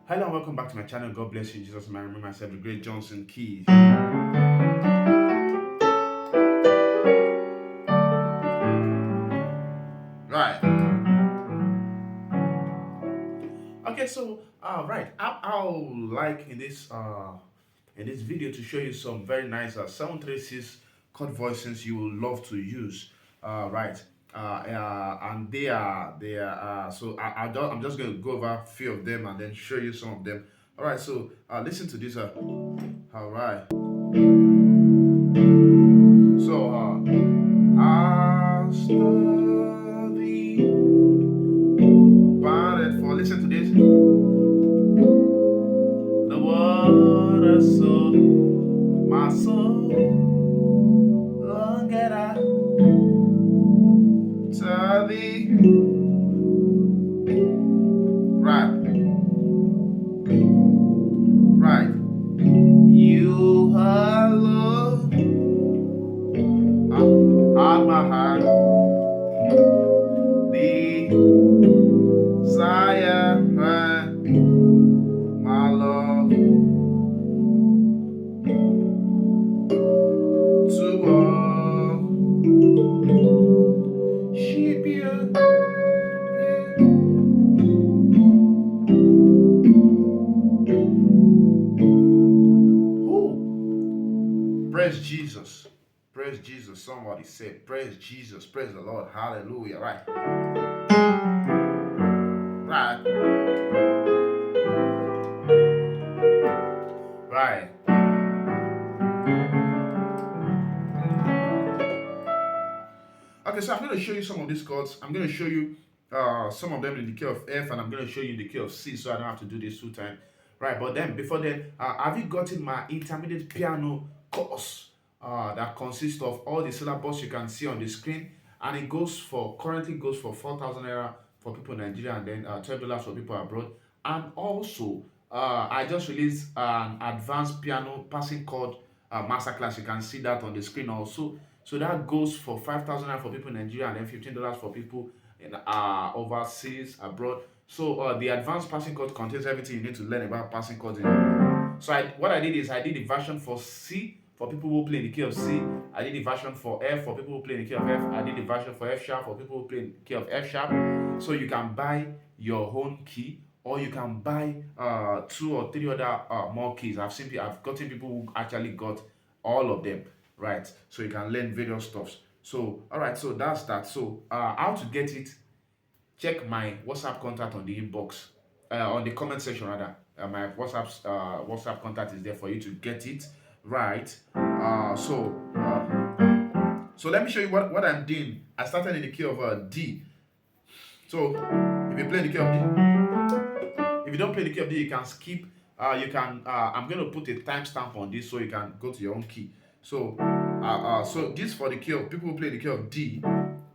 Hello and welcome back to my channel. God bless you, Jesus. I remember myself, the great Johnsonkeyz. Right. Okay. So, right. I'll like in this video to show you some very nice 736 chord voicings you will love to use. Right. And they are. So I'm just going to go over a few of them and then show you some of them. All right. So listen to this. All right. So I study bounded for listen to this. The water so my soul longed after thee. Right, right. You alone on my heart, desire, my love to worship you. Praise Jesus. Praise Jesus. Somebody said, praise Jesus. Praise the Lord. Hallelujah. Right. Right. Right. Okay, so I'm going to show you some of these chords. I'm going to show you some of them in the key of F, and I'm going to show you the key of C, so I don't have to do this 2 times. Right, but then, before then, have you gotten my intermediate piano course that consists of all the syllables you can see on the screen? And it currently goes for 4,000 naira for people in Nigeria, and then $12 for people abroad. And also, I just released an advanced piano passing chord masterclass. You can see that on the screen also. So that goes for 5,000 naira for people in Nigeria, and then $15 for people in overseas abroad. So the advanced passing chord contains everything you need to learn about passing chords. So what I did is I did the version for C for people who play in the key of C. I did the version for F for people who play in the key of F. I did the version for F sharp for people who play in the key of F sharp. So you can buy your own key, or you can buy 2 or 3 other more keys. I've gotten people who actually got all of them, right? So you can learn various stuffs. So all right, so that's that. So how to get it? Check my WhatsApp contact on the inbox, on the comment section rather. My WhatsApp contact is there for you to get it, right? So let me show you what I'm doing. I started in the key of D. So if you play in the key of D, if you don't play the key of D, you can skip. You can. I'm going to put a timestamp on this so you can go to your own key. So this for the key of people who play the key of D.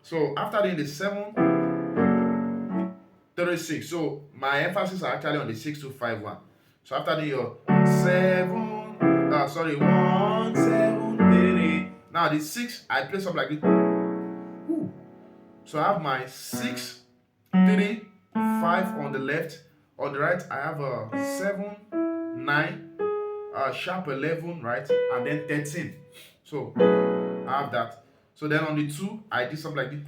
So after doing the 736, so my emphasis are actually on the 6251. So after doing your 1 7 3. Now the 6, I play something like this. Ooh. So I have my 6 3 5 on the left. On the right, I have a 7 9 sharp 11, right, and then 13. So I have that. So then on the 2, I did something like this.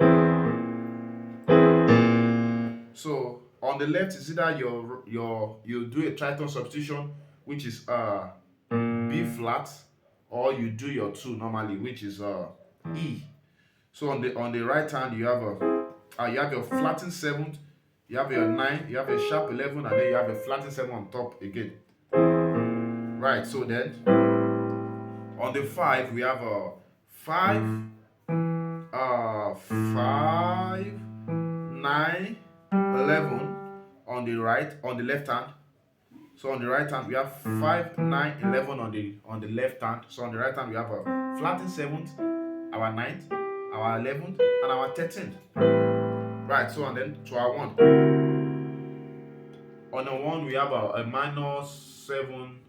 So on the left is either you do a tritone substitution, which is B flat, or you do your 2 normally, which is E. So on the right hand you have your flattened 7th, you have your 9, you have a sharp 11, and then you have a flattened 7 on top again. Right. So then on the 5 we have a 5 5 9 11 on the left hand. So on the right hand we have 5 9 11 on the left hand. So on the right hand we have a flattened 7th, our 9th, our 11th, and our 13th. Right. So and then to our 1. On the 1 we have a minor 7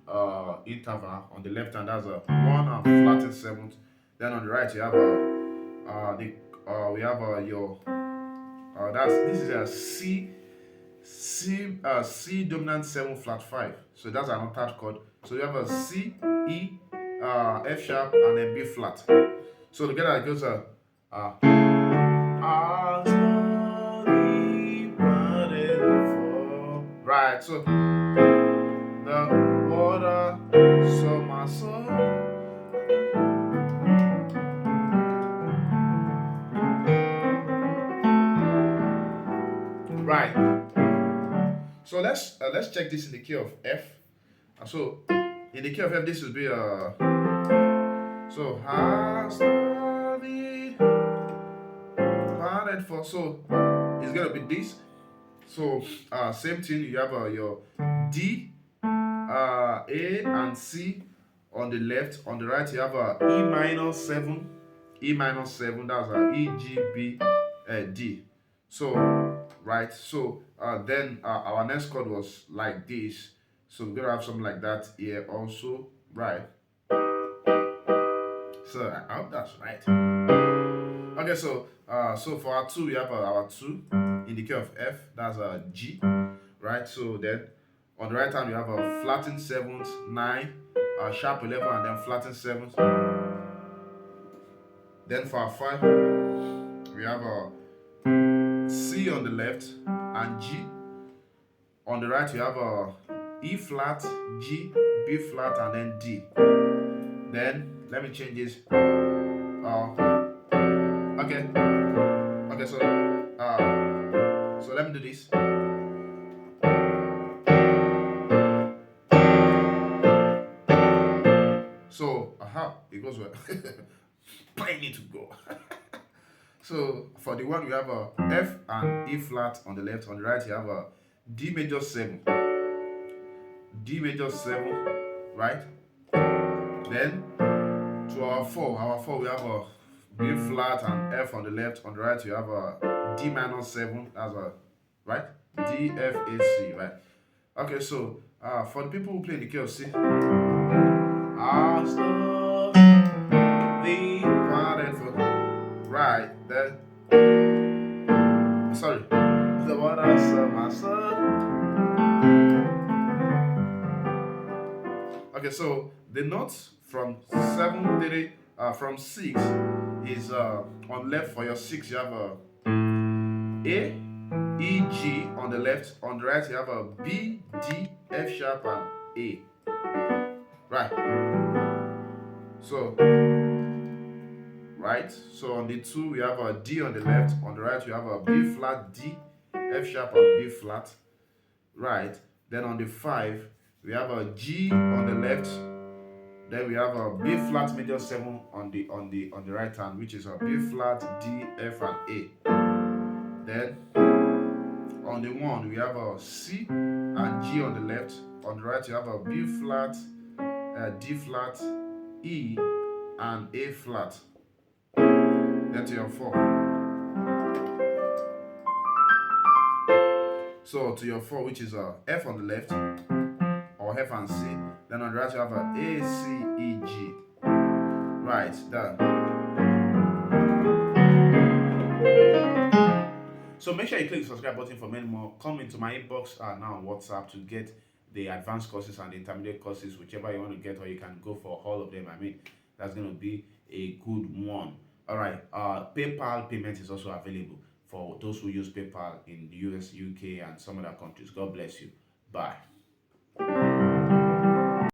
interval on the left hand. That's a 1 and flattened 7th. Then on the right you have this is a C C dominant 7 flat 5. So that's an octave chord. So you have a C, E, F sharp, and then B flat. So together it goes right. So the water, so my soul. Right. So let's check this in the key of F. So in the key of F, this will be so has the parted for, so it's gonna be this. So same thing, you have your D, A and C on the left. On the right you have E minor 7, E minor 7, that's E, G, B, D. So right, so then our next chord was like this. So we're gonna have something like that here also, right? So I hope that's right. Okay, so so for our 2 we have our 2 in the key of F, that's a G, right? So then on the right hand we have a flattened 7th, 9, sharp 11, and then flattened 7th. Then for our 5 we have a C on the left and G. On the right we have a E flat, G, B flat, and then D. Then let me change this. Okay, so let me do this. So it goes well. I need to go. So for the one you have a F and E flat on the left. On the right you have a D major 7, D major 7, right? Then to our 4 we have a B flat and F on the left. On the right you have a D minor 7, that's a right, D, F, A, C, right? Okay, so for the people who play in the key of C, the parted for, right, then sorry, the one I saw my son. Okay, so the notes from 7, 3, from 6 is on left. For your 6 you have a A, E, G on the left. On the right you have a B, D, F sharp, and A, right? So right, so on the 2 we have a D on the left. On the right you have a B flat, D, F sharp, and B flat, right? Then on the 5 we have a G on the left. Then we have a B flat major 7 on the right hand, which is a B flat, D, F, and A. Then on the 1 we have a C and G on the left. On the right you have a B flat, D flat, E, and A flat. Then to your 4. So to your 4, which is a F on the left, or F and C. Then on the right you have a A, C, E, G. Right, done. So make sure you click the subscribe button for many more. Come into my inbox now on WhatsApp to get the advanced courses and the intermediate courses, whichever you want to get, or you can go for all of them. I mean, that's going to be a good one. All right, PayPal payment is also available for those who use PayPal in the US, UK, and some other countries. God bless you. Bye.